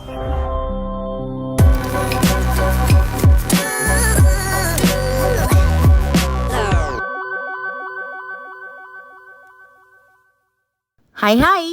Hai,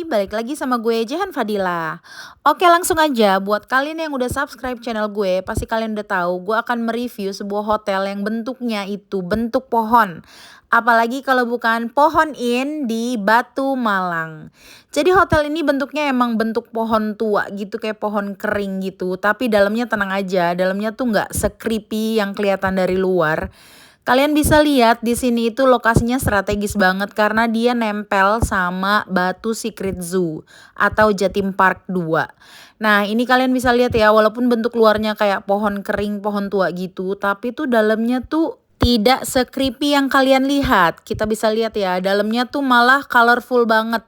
balik lagi sama gue Jehan Fadila. Oke, langsung aja buat kalian yang udah subscribe channel gue, pasti kalian udah tahu gue akan mereview sebuah hotel yang bentuknya itu bentuk pohon. Apalagi kalau bukan pohon in di Batu Malang. Jadi hotel ini bentuknya emang bentuk pohon tua gitu, kayak pohon kering gitu. Tapi dalamnya tenang aja, dalamnya tuh nggak se-creepy yang kelihatan dari luar. Kalian bisa lihat di sini itu lokasinya strategis banget karena dia nempel sama Batu Secret Zoo atau Jatim Park 2. Nah, ini kalian bisa lihat ya, walaupun bentuk luarnya kayak pohon kering, pohon tua gitu, tapi tuh dalamnya tuh tidak se-creepy yang kalian lihat. Kita bisa lihat ya, dalamnya tuh malah colorful banget.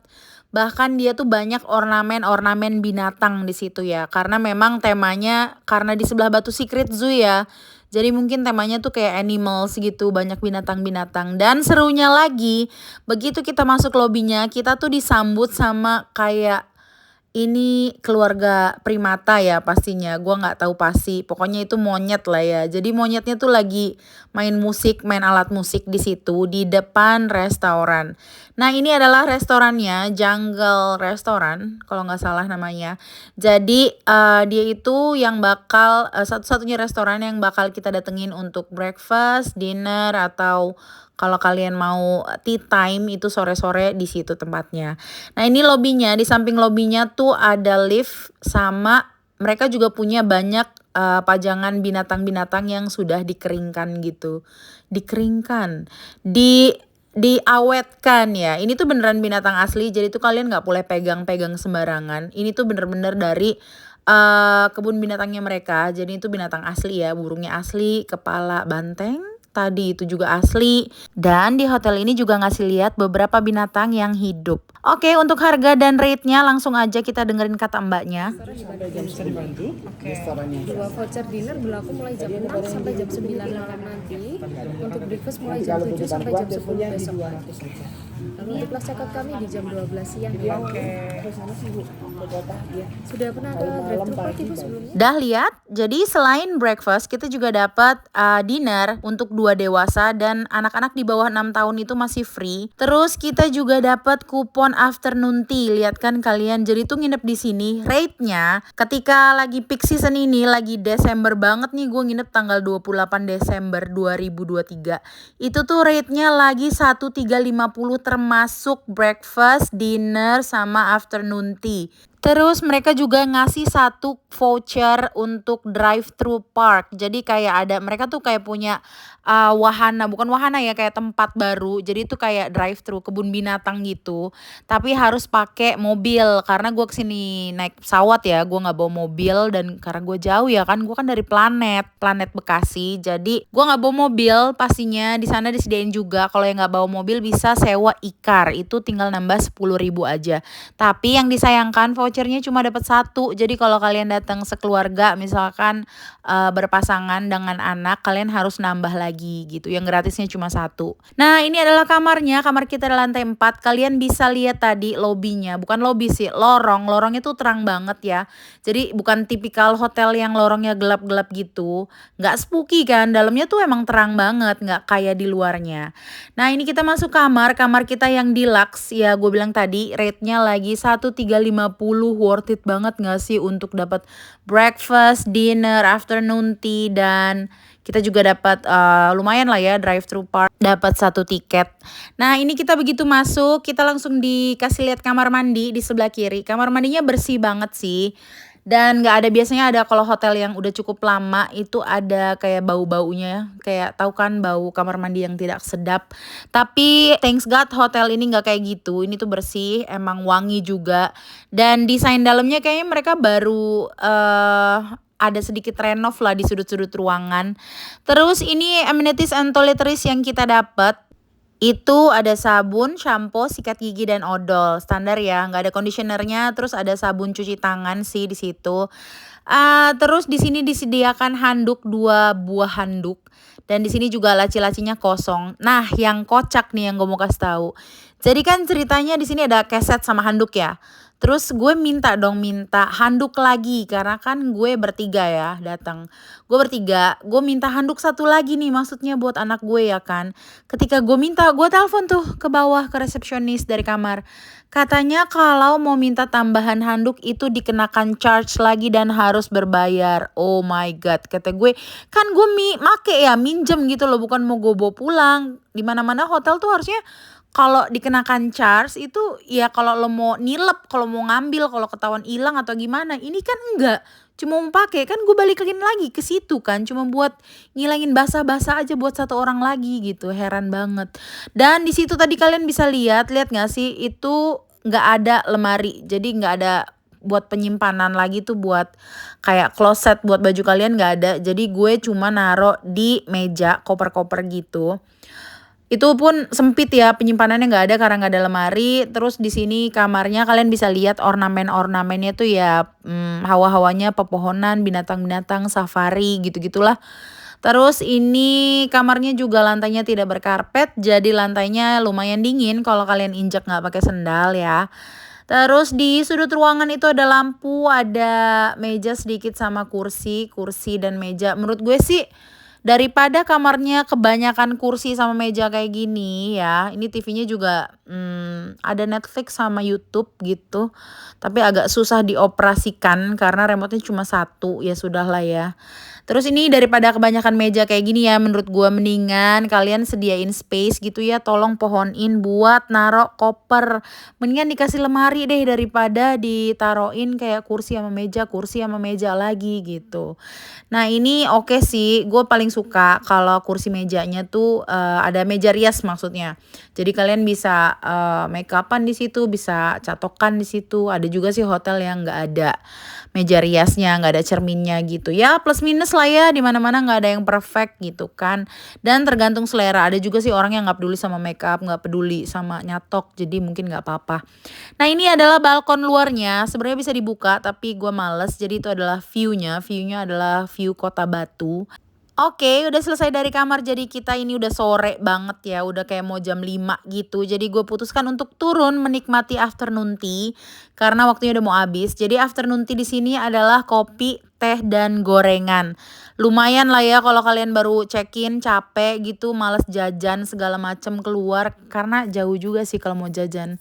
Bahkan dia tuh banyak ornamen-ornamen binatang di situ ya. Karena memang temanya karena di sebelah Batu Secret Zoo ya. Jadi mungkin temanya tuh kayak animals gitu, banyak binatang-binatang. Dan serunya lagi, begitu kita masuk lobinya, kita tuh disambut sama kayak ini keluarga primata ya pastinya, gua nggak tahu pasti, pokoknya itu monyet lah ya. Jadi monyetnya tuh lagi main musik, main alat musik di situ di depan restoran. Nah, ini adalah restorannya, Jungle Restaurant kalau nggak salah namanya. Jadi dia itu yang bakal satu-satunya restoran yang bakal kita datengin untuk breakfast, dinner, atau kalau kalian mau tea time itu sore-sore di situ tempatnya. Nah, ini lobinya, di samping lobinya tuh ada lift sama mereka juga punya banyak pajangan binatang-binatang yang sudah dikeringkan gitu. Dikeringkan, diawetkan ya. Ini tuh beneran binatang asli, jadi tuh kalian nggak boleh pegang-pegang sembarangan. Ini tuh bener-bener dari kebun binatangnya mereka. Jadi itu binatang asli ya, burungnya asli, kepala banteng tadi itu juga asli. Dan di hotel ini juga ngasih lihat beberapa binatang yang hidup. Oke, untuk harga dan rate-nya langsung aja kita dengerin kata mbaknya. Bisa dibantu? Restorannya. Dua voucher dinner berlaku mulai jam 6 sampai jam 9 malam nanti. Untuk breakfast mulai jam 7 sampai jam 10 besok pagi. Lalu untuk kelas cekot kami di jam 12 siang. Oke. Sudah pernah ke drive-thru party Bu sebelumnya? Dah lihat? Jadi selain breakfast kita juga dapat dinner untuk 2 dewasa dan anak-anak di bawah 6 tahun itu masih free. Terus kita juga dapat kupon afternoon tea. Lihat kan kalian, jadi tuh nginep di sini rate-nya ketika lagi peak season ini, lagi Desember banget nih, gue nginep tanggal 28 Desember 2023. Itu tuh rate-nya lagi 1350 termasuk breakfast, dinner, sama afternoon tea. Terus mereka juga ngasih 1 voucher untuk drive-thru park. Jadi kayak ada, mereka tuh kayak punya wahana, bukan wahana ya, kayak tempat baru. Jadi itu kayak drive-thru kebun binatang gitu. Tapi harus pakai mobil karena gue kesini naik pesawat ya, gue nggak bawa mobil dan karena gue jauh ya kan, gue kan dari planet Bekasi. Jadi gue nggak bawa mobil, pastinya di sana disediain juga. Kalau yang nggak bawa mobil bisa sewa e-car, itu tinggal nambah 10.000 aja. Tapi yang disayangkan vouchernya cuma dapat 1. Jadi kalau kalian datang sekeluarga misalkan berpasangan dengan anak, kalian harus nambah lagi gitu. Yang gratisnya cuma 1. Nah, ini adalah kamarnya. Kamar kita di lantai 4. Kalian bisa lihat tadi lobinya. Bukan lobi sih, lorong. Lorongnya tuh terang banget ya. Jadi bukan tipikal hotel yang lorongnya gelap-gelap gitu. Nggak spooky kan. Dalamnya tuh emang terang banget, nggak kayak di luarnya. Nah, ini kita masuk kamar. Kamar kita yang deluxe ya, gue bilang tadi rate-nya lagi 1350. Worth it banget gak sih untuk dapat breakfast, dinner, afternoon tea, dan kita juga dapat lumayan lah ya drive-thru park, dapat 1 tiket. Nah, ini kita begitu masuk, kita langsung dikasih lihat kamar mandi di sebelah kiri. Kamar mandinya bersih banget sih. Dan nggak ada, biasanya ada kalau hotel yang udah cukup lama itu ada kayak bau-baunya ya. Kayak tahu kan bau kamar mandi yang tidak sedap. Tapi thanks God hotel ini nggak kayak gitu. Ini tuh bersih, emang wangi juga. Dan desain dalamnya kayaknya mereka baru ada sedikit renov lah di sudut-sudut ruangan. Terus ini amenities and toiletries yang kita dapat. Itu ada sabun, shampoo, sikat gigi, dan odol. Standar ya, nggak ada conditionernya. Terus ada sabun cuci tangan sih di situ. Terus di sini disediakan handuk, 2 buah handuk. Dan di sini juga laci-lacinya kosong. Nah, yang kocak nih yang gue mau kasih tahu. Jadi kan ceritanya di sini ada keset sama handuk ya. Terus gue minta handuk lagi karena kan gue bertiga ya datang. Gue bertiga, gue minta handuk satu lagi nih maksudnya buat anak gue ya kan. Ketika gue minta, gue telepon tuh ke bawah ke resepsionis dari kamar. Katanya kalau mau minta tambahan handuk itu dikenakan charge lagi dan harus berbayar. Oh my god, kata gue, kan gue minjem gitu loh, bukan mau gue bawa pulang. Di mana-mana hotel tuh harusnya kalau dikenakan charge itu ya kalau lo mau nilep, kalau mau ngambil, kalau ketahuan hilang atau gimana. Ini kan enggak, cuma mau pakai kan gue balikin lagi ke situ kan, cuma buat ngilangin basah-basah aja buat satu orang lagi gitu. Heran banget. Dan di situ tadi kalian bisa lihat nggak sih, itu nggak ada lemari, jadi nggak ada buat penyimpanan lagi tuh, buat kayak kloset buat baju kalian nggak ada. Jadi gue cuma naro di meja koper-koper gitu. Itu pun sempit ya, penyimpanannya nggak ada karena nggak ada lemari. Terus di sini kamarnya kalian bisa lihat ornamen-ornamennya tuh ya, hawa-hawanya pepohonan, binatang-binatang, safari gitu-gitulah. Terus ini kamarnya juga lantainya tidak berkarpet, jadi lantainya lumayan dingin kalau kalian injak nggak pakai sendal ya. Terus di sudut ruangan itu ada lampu, ada meja sedikit sama kursi dan meja. Menurut gue sih daripada kamarnya kebanyakan kursi sama meja kayak gini ya, ini TV-nya juga ada Netflix sama YouTube gitu. Tapi agak susah dioperasikan karena remote-nya cuma satu, ya sudahlah ya. Terus ini daripada kebanyakan meja kayak gini ya, menurut gua mendingan kalian sediain space gitu ya, tolong pohonin buat narok koper. Mendingan dikasih lemari deh daripada ditaroin kayak kursi sama meja lagi gitu. Nah ini oke sih, gue paling suka kalau kursi mejanya tuh ada meja rias maksudnya. Jadi kalian bisa make upan di situ, bisa catokan di situ. Ada juga sih hotel yang nggak ada meja riasnya, nggak ada cerminnya gitu. Ya plus minus lah ya, di mana-mana nggak ada yang perfect gitu kan. Dan tergantung selera. Ada juga sih orang yang nggak peduli sama make up, nggak peduli sama nyatok, jadi mungkin nggak apa-apa. Nah ini adalah balkon luarnya, sebenarnya bisa dibuka tapi gue males. Jadi itu adalah viewnya adalah view Kota Batu. Oke, udah selesai dari kamar, jadi kita ini udah sore banget ya, udah kayak mau jam 5 gitu. Jadi gue putuskan untuk turun menikmati afternoon tea karena waktunya udah mau habis. Jadi afternoon tea di sini adalah kopi, teh dan gorengan. Lumayan lah ya kalau kalian baru check-in capek gitu, males jajan segala macem keluar karena jauh juga sih kalau mau jajan.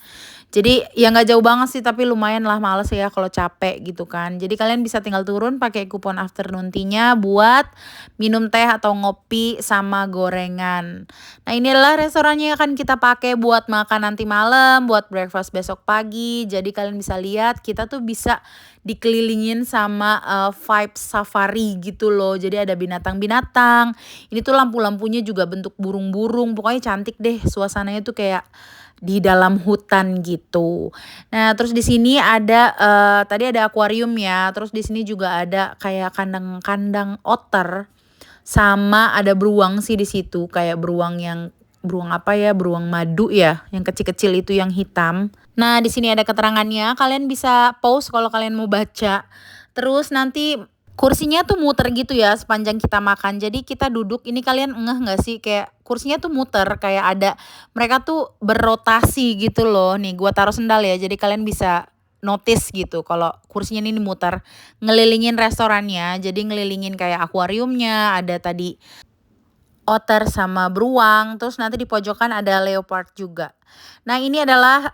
Jadi ya nggak jauh banget sih tapi lumayan lah, males ya kalau capek gitu kan. Jadi kalian bisa tinggal turun pakai kupon afternoon tea-nya buat minum teh atau ngopi sama gorengan. Nah ini adalah restorannya yang akan kita pakai buat makan nanti malam, buat breakfast besok pagi. Jadi kalian bisa lihat kita tuh bisa dikelilingin sama vibe safari gitu loh. Jadi ada binatang-binatang. Ini tuh lampu-lampunya juga bentuk burung-burung. Pokoknya cantik deh, suasananya tuh kayak di dalam hutan gitu. Nah, terus di sini ada tadi ada akuarium ya. Terus di sini juga ada kayak kandang-kandang otter sama ada beruang sih di situ, kayak beruang apa ya? Beruang madu ya, yang kecil-kecil itu yang hitam. Nah, di sini ada keterangannya. Kalian bisa pause kalau kalian mau baca. Terus nanti kursinya tuh muter gitu ya sepanjang kita makan. Jadi kita duduk, ini kalian ngeh gak sih kayak kursinya tuh muter, kayak ada mereka tuh berrotasi gitu loh. Nih gua taruh sendal ya, jadi kalian bisa notice gitu kalau kursinya ini muter ngelilingin restorannya. Jadi ngelilingin kayak akuariumnya, ada tadi otter sama beruang, terus nanti di pojokan ada leopard juga. Nah ini adalah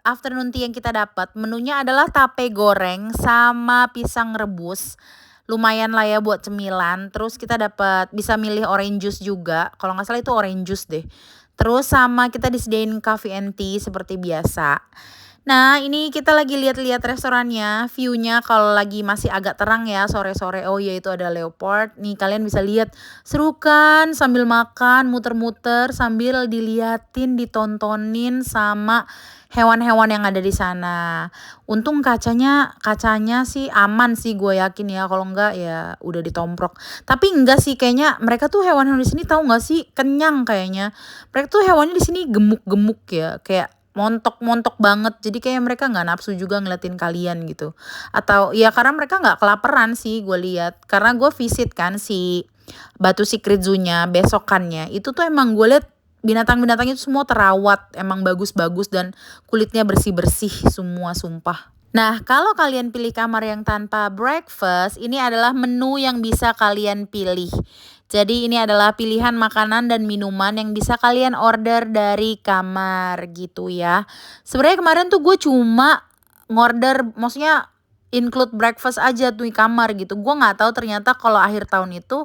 afternoon tea yang kita dapat. Menunya adalah tape goreng sama pisang rebus. Lumayan lah ya buat cemilan. Terus kita dapat bisa milih orange juice juga. Kalau nggak salah itu orange juice deh. Terus sama kita disediain coffee and tea seperti biasa. Nah ini kita lagi lihat-lihat restorannya, viewnya kalau lagi masih agak terang ya, sore-sore. Oh ya itu ada leopard, nih kalian bisa lihat, seru kan sambil makan, muter-muter sambil diliatin, ditontonin sama hewan-hewan yang ada di sana. Untung kacanya sih aman sih, gue yakin ya, kalau enggak ya udah ditomprok. Tapi enggak sih, kayaknya mereka tuh hewan-hewan di sini tahu nggak sih, kenyang kayaknya. Mereka tuh hewannya di sini gemuk-gemuk ya, kayak montok-montok banget. Jadi kayak mereka nggak nafsu juga ngeliatin kalian gitu. Atau ya karena mereka nggak kelaparan sih gue lihat. Karena gue visit kan si Batu Secret Zoo-nya besokannya. Itu tuh emang gue lihat binatang-binatangnya itu semua terawat, emang bagus-bagus dan kulitnya bersih-bersih semua sumpah. Nah, kalau kalian pilih kamar yang tanpa breakfast, ini adalah menu yang bisa kalian pilih. Jadi ini adalah pilihan makanan dan minuman yang bisa kalian order dari kamar gitu ya. Sebenarnya kemarin tuh gue cuma ngorder, maksudnya include breakfast aja tuh di kamar gitu. Gue nggak tahu ternyata kalau akhir tahun itu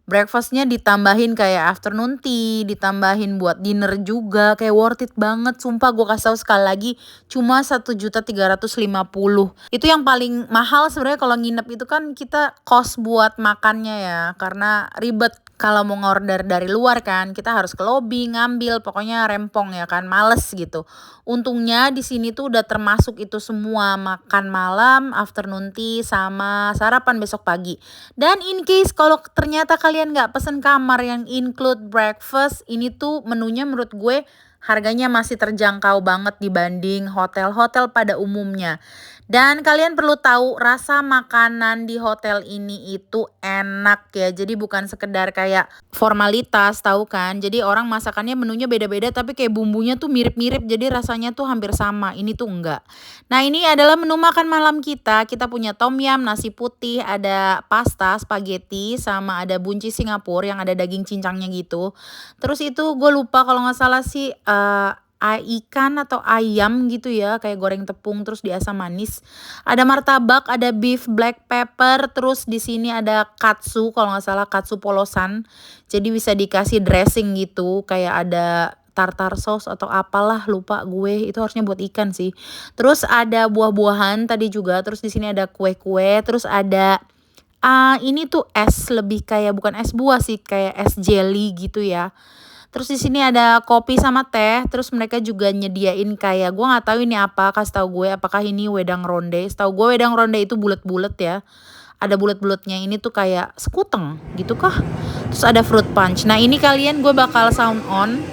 breakfastnya ditambahin kayak afternoon tea, ditambahin buat dinner juga, kayak worth it banget. Sumpah gue kasih tahu sekali lagi, cuma 1.350.000. Itu yang paling mahal sebenarnya kalau nginep itu kan kita cost buat makannya ya, karena ribet. Kalau mau ngorder dari luar kan, kita harus ke lobby ngambil, pokoknya rempong ya kan, males gitu. Untungnya di sini tuh udah termasuk itu semua, makan malam, afternoon tea, sama sarapan besok pagi. Dan in case kalau ternyata kalian nggak pesen kamar yang include breakfast, ini tuh menunya menurut gue harganya masih terjangkau banget dibanding hotel-hotel pada umumnya. Dan kalian perlu tahu rasa makanan di hotel ini itu enak ya. Jadi bukan sekedar kayak formalitas, tahu kan. Jadi orang masakannya menunya beda-beda tapi kayak bumbunya tuh mirip-mirip. Jadi rasanya tuh hampir sama. Ini tuh enggak. Nah, ini adalah menu makan malam kita. Kita punya tom yum, nasi putih, ada pasta, spaghetti, sama ada buncis Singapura yang ada daging cincangnya gitu. Terus itu gue lupa kalau nggak salah sih ikan atau ayam gitu ya, kayak goreng tepung terus diasam manis. Ada martabak, ada beef black pepper, terus di sini ada katsu kalau nggak salah, katsu polosan. Jadi bisa dikasih dressing gitu, kayak ada tartar sauce atau apalah, lupa gue, itu harusnya buat ikan sih. Terus ada buah-buahan tadi juga, terus di sini ada kue-kue, terus ada ini tuh es, lebih kayak bukan es buah sih, kayak es jelly gitu ya. Terus di sini ada kopi sama teh, terus mereka juga nyediain kayak, gue nggak tahu ini apa, kasih tahu gue apakah ini wedang ronde. Setahu gue wedang ronde itu bulat-bulat ya. Ada bulat-bulatnya, ini tuh kayak sekuteng gitu kah. Terus ada fruit punch. Nah, ini kalian gue bakal sound on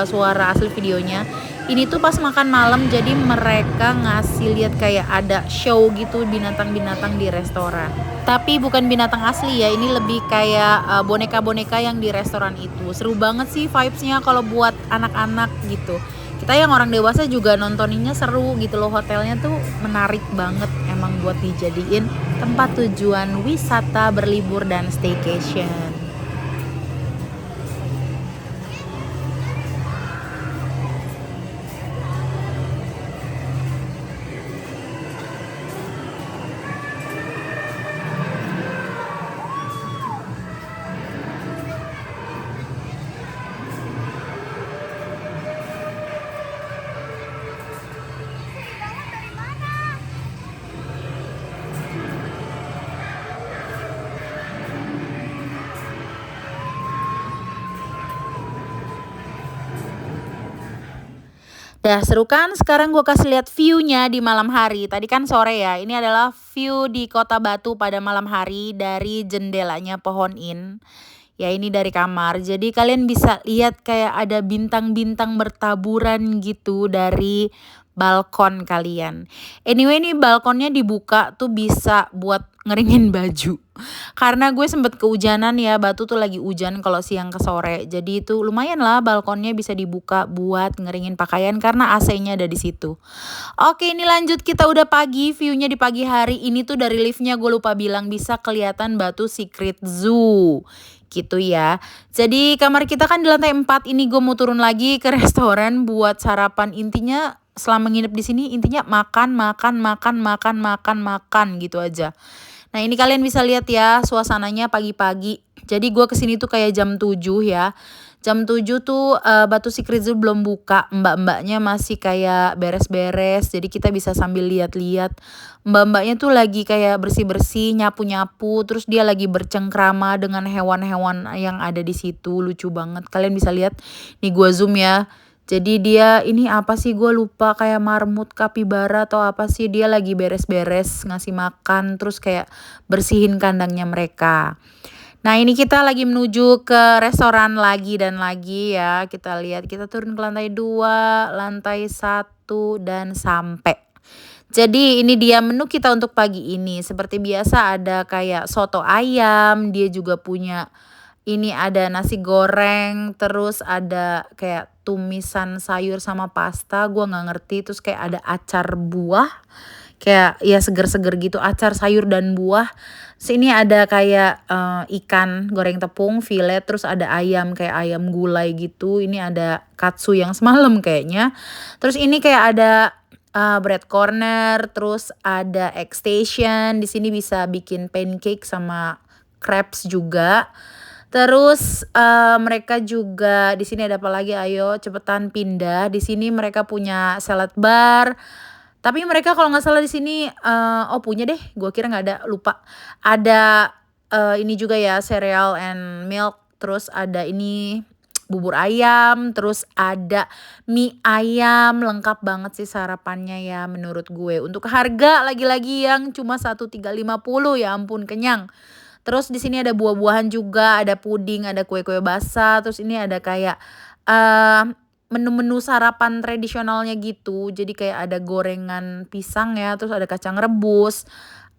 suara asli videonya. Ini tuh pas makan malam, jadi mereka ngasih lihat kayak ada show gitu binatang-binatang di restoran. Tapi bukan binatang asli ya, ini lebih kayak boneka-boneka yang di restoran itu. Seru banget sih vibes-nya kalau buat anak-anak gitu. Kita yang orang dewasa juga nontoninnya seru gitu loh. Hotelnya tuh menarik banget emang buat dijadiin tempat tujuan wisata berlibur dan staycation. Dah seru kan? Sekarang gue kasih lihat view-nya di malam hari. Tadi kan sore ya. Ini adalah view di Kota Batu pada malam hari dari jendelanya Pohon In. Ya, ini dari kamar. Jadi kalian bisa lihat kayak ada bintang-bintang bertaburan gitu dari balkon kalian. Anyway, ini balkonnya dibuka tuh bisa buat ngeringin baju. Karena gue sempet kehujanan ya, Batu tuh lagi hujan kalau siang ke sore. Jadi itu lumayan lah balkonnya bisa dibuka buat ngeringin pakaian karena AC-nya ada di situ. Oke, ini lanjut, kita udah pagi, view-nya di pagi hari. Ini tuh dari liftnya gue lupa bilang bisa kelihatan Batu Secret Zoo gitu ya. Jadi kamar kita kan di lantai 4, ini gue mau turun lagi ke restoran buat sarapan. Intinya selama nginep di sini intinya makan gitu aja. Nah, ini kalian bisa lihat ya suasananya pagi-pagi. Jadi gue kesini tuh kayak jam 7 ya. Jam 7 tuh Batu Secret Zoo belum buka. Mbak-mbaknya masih kayak beres-beres. Jadi kita bisa sambil lihat-lihat. Mbak-mbaknya tuh lagi kayak bersih-bersih, nyapu-nyapu. Terus dia lagi bercengkrama dengan hewan-hewan yang ada di situ. Lucu banget. Kalian bisa lihat. Nih gue zoom ya. Jadi dia ini apa sih, gue lupa, kayak marmut kapibara atau apa sih, dia lagi beres-beres ngasih makan terus kayak bersihin kandangnya mereka. Nah, ini kita lagi menuju ke restoran lagi dan lagi ya. Kita lihat, kita turun ke lantai 2, lantai 1 dan sampai. Jadi ini dia menu kita untuk pagi ini. Seperti biasa ada kayak soto ayam, dia juga punya Ini ada nasi goreng, terus ada kayak tumisan sayur sama pasta, gua nggak ngerti. Terus kayak ada acar buah, kayak ya seger-seger gitu, acar sayur dan buah. Sini ada kayak ikan goreng tepung, filet, terus ada ayam kayak ayam gulai gitu. Ini ada katsu yang semalam kayaknya. Terus ini kayak ada bread corner, terus ada egg station. Di sini bisa bikin pancake sama crepes juga. Terus mereka juga di sini ada apa lagi? Ayo cepetan pindah. Di sini mereka punya salad bar. Tapi mereka kalau nggak salah di sini oh punya deh. Gua kira nggak ada, lupa. Ada ini juga ya, cereal and milk. Terus ada ini bubur ayam, terus ada mie ayam, lengkap banget sih sarapannya ya menurut gue. Untuk harga lagi-lagi yang cuma 1.350, ya ampun kenyang. Terus di sini ada buah-buahan juga, ada puding, ada kue-kue basah, terus ini ada kayak menu-menu sarapan tradisionalnya gitu. Jadi kayak ada gorengan pisang ya, terus ada kacang rebus,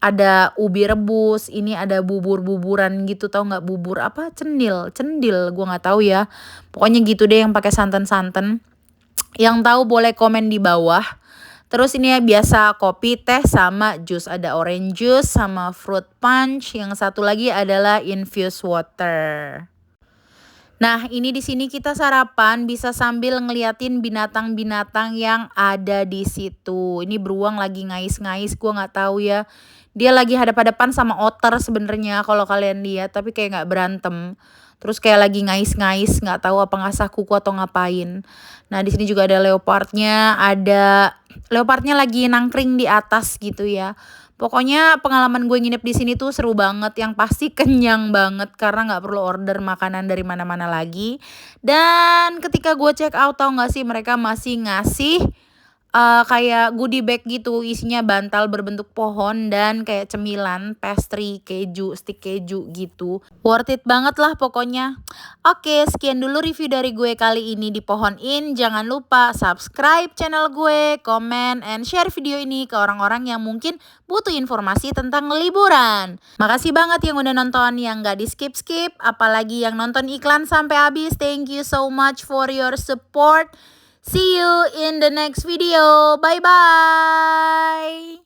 ada ubi rebus, ini ada bubur-buburan gitu, tahu nggak bubur apa? Cendil gua nggak tahu ya. Pokoknya gitu deh yang pakai santan-santan. Yang tahu boleh komen di bawah. Terus ini ya biasa kopi, teh, sama jus. Ada orange juice sama fruit punch. Yang satu lagi adalah infused water. Nah, ini di sini kita sarapan bisa sambil ngeliatin binatang-binatang yang ada di situ. Ini beruang lagi ngais-ngais, gua nggak tahu ya. Dia lagi hadap-hadapan sama otter sebenarnya kalau kalian lihat, tapi kayak nggak berantem. Terus kayak lagi ngais-ngais, nggak tahu apa ngasah kuku atau ngapain. Nah, di sini juga ada leopardnya lagi nangkring di atas gitu ya. Pokoknya pengalaman gue nginep di sini tuh seru banget, yang pasti kenyang banget karena nggak perlu order makanan dari mana-mana lagi. Dan ketika gue check out, tau nggak sih mereka masih ngasih kayak goodie bag gitu, isinya bantal berbentuk pohon dan kayak cemilan, pastry, keju, stick keju gitu. Worth it banget lah pokoknya. Oke, sekian dulu review dari gue kali ini di Pohon In. Jangan lupa subscribe channel gue, komen, and share video ini ke orang-orang yang mungkin butuh informasi tentang liburan. Makasih banget yang udah nonton, yang gak di skip-skip, apalagi yang nonton iklan sampai habis. Thank you so much for your support. See you in the next video. Bye-bye.